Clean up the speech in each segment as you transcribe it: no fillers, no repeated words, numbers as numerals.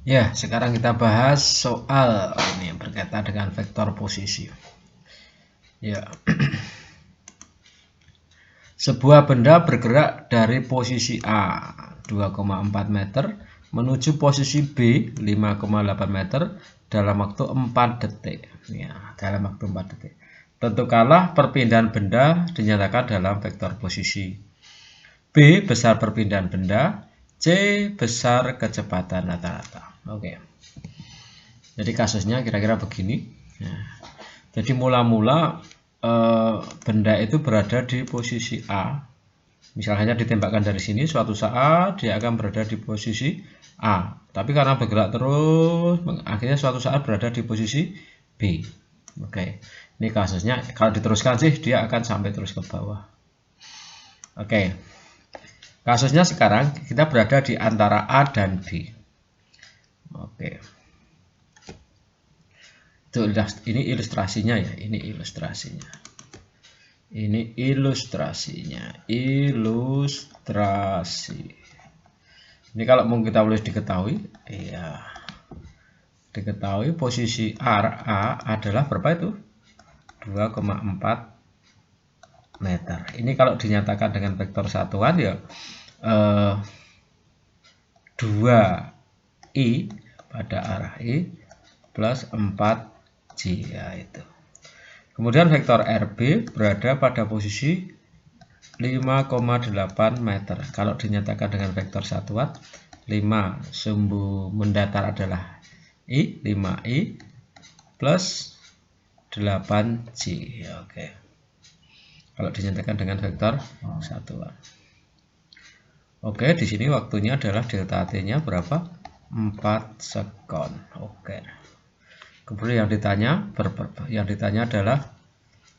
Ya, sekarang kita bahas soal ini yang berkaitan dengan vektor posisi. Ya. Sebuah benda bergerak dari posisi A 2,4 meter menuju posisi B 5,8 meter dalam waktu 4 detik. Ya, dalam waktu 4 detik. Tentukanlah perpindahan benda dinyatakan dalam vektor posisi. B besar perpindahan benda, C besar kecepatan rata-rata. Oke. Jadi kasusnya kira-kira begini. Nah, jadi mula-mula benda itu berada di posisi A. Misalnya ditembakkan dari sini, suatu saat dia akan berada di posisi A. Tapi karena bergerak terus, akhirnya suatu saat berada di posisi B. Oke, ini kasusnya. Kalau diteruskan sih dia akan sampai terus ke bawah. Oke, kasusnya sekarang kita berada di antara A dan B. Oke, ini ilustrasinya ya. Ini ilustrasinya. Ilustrasi. Ini kalau mau kita boleh diketahui, ya diketahui posisi A adalah berapa itu? 2,4 meter. Ini kalau dinyatakan dengan vektor satuan ya 2i pada arah i plus 4j ya itu. Kemudian vektor RB berada pada posisi 5,8 meter. Kalau dinyatakan dengan vektor satuan 5 sumbu mendatar adalah I, 5i plus 8j. Oke. Kalau dinyatakan dengan vektor satuan. Oke, di sini waktunya adalah delta T-nya berapa? 4 sekon. Oke. Kemudian yang ditanya adalah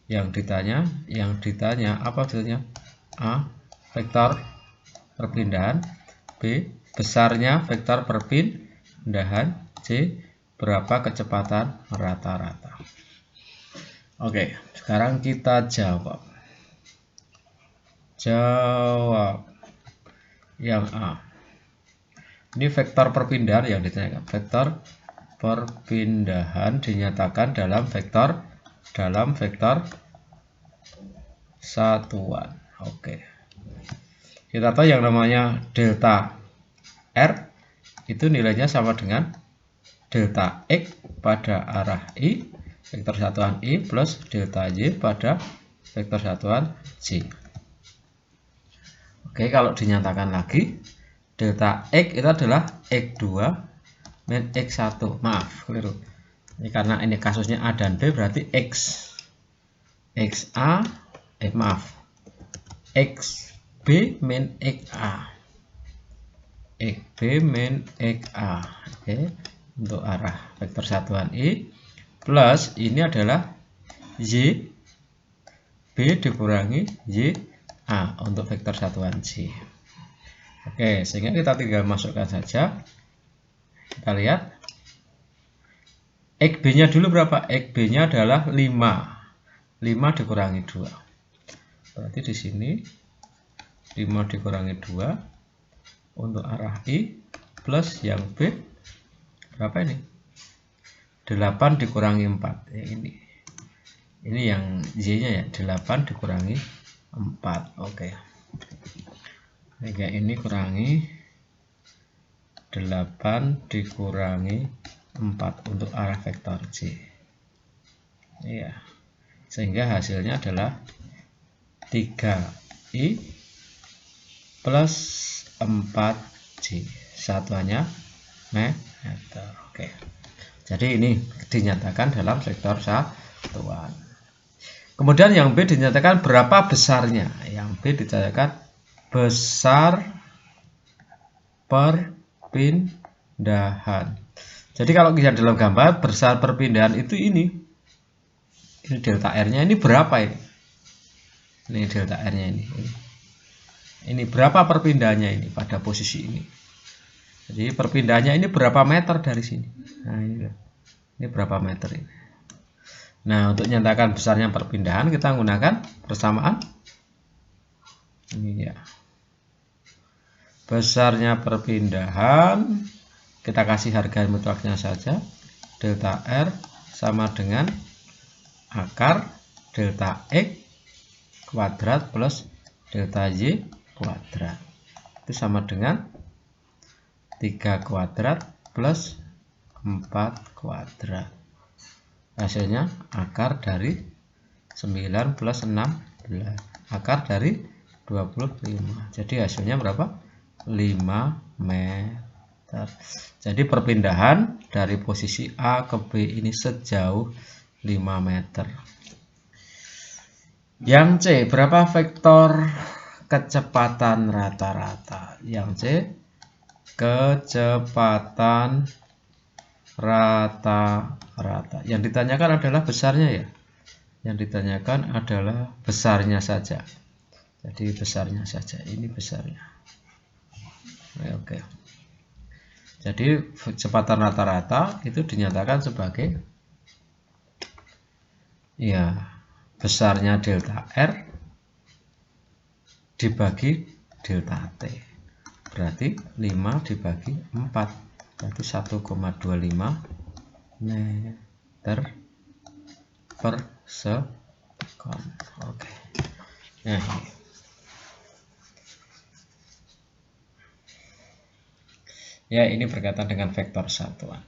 yang ditanya apa sebetulnya? A, vektor perpindahan, B, besarnya vektor perpindahan, C, berapa kecepatan rata-rata. Oke, sekarang kita jawab yang A. Ini vektor perpindahan yang ditanyakan. Vektor perpindahan dinyatakan dalam vektor satuan. Oke. Kita tahu yang namanya delta R itu nilainya sama dengan delta X pada arah I, vektor satuan I plus delta Y pada vektor satuan J. Oke, kalau dinyatakan lagi delta X itu adalah X2 min X1. Maaf, keliru. Ini karena ini kasusnya A dan B berarti XB min XA. XB min XA. Oke, untuk arah vektor satuan I plus ini adalah Y B dikurangi Y A untuk vektor satuan J. Oke, sehingga kita tinggal masukkan saja. Kita lihat XB-nya dulu berapa? XB-nya adalah 5. 5 dikurangi 2. Berarti di sini 5 dikurangi 2 untuk arah I plus yang B berapa ini? 8 dikurangi 4. Ya, ini yang Y-nya ya, 8 dikurangi 4. Oke. Kayak ini kurangi 8 dikurangi 4 untuk arah vektor J. Iya. Sehingga hasilnya adalah 3i plus 4j. Satuannya meter. Oke. Jadi ini dinyatakan dalam vektor satuan. Kemudian yang B dinyatakan berapa besarnya? Yang B dinyatakan besar perpindahan. Jadi kalau kita dalam gambar besar perpindahan itu ini delta R-nya ini berapa ini? Ini delta R-nya ini. Ini berapa perpindahannya ini pada posisi ini? Jadi perpindahannya ini berapa meter dari sini? Nah, ini berapa meter ini? Nah, untuk menyatakan besarnya perpindahan kita menggunakan persamaan ini ya. Besarnya perpindahan kita kasih harga mutlaknya saja. Delta R sama dengan akar delta X kuadrat plus delta Y kuadrat. Itu sama dengan 3 kuadrat plus 4 kuadrat. Hasilnya akar dari 9 plus 16. Akar dari 25. Jadi hasilnya berapa? 5 meter. Jadi perpindahan dari posisi A ke B ini sejauh 5 meter. Yang C, berapa vektor kecepatan rata-rata? Yang C, kecepatan rata-rata. Yang ditanyakan adalah besarnya ya. Yang ditanyakan adalah besarnya saja. Jadi besarnya saja. Ini besarnya. Oke. Jadi kecepatan rata-rata itu dinyatakan sebagai ya besarnya delta R dibagi delta T. Berarti 5 dibagi 4. Berarti 1,25 meter per sekon. Oke. Nah, ini. Ya, ini berkaitan dengan vektor satuan.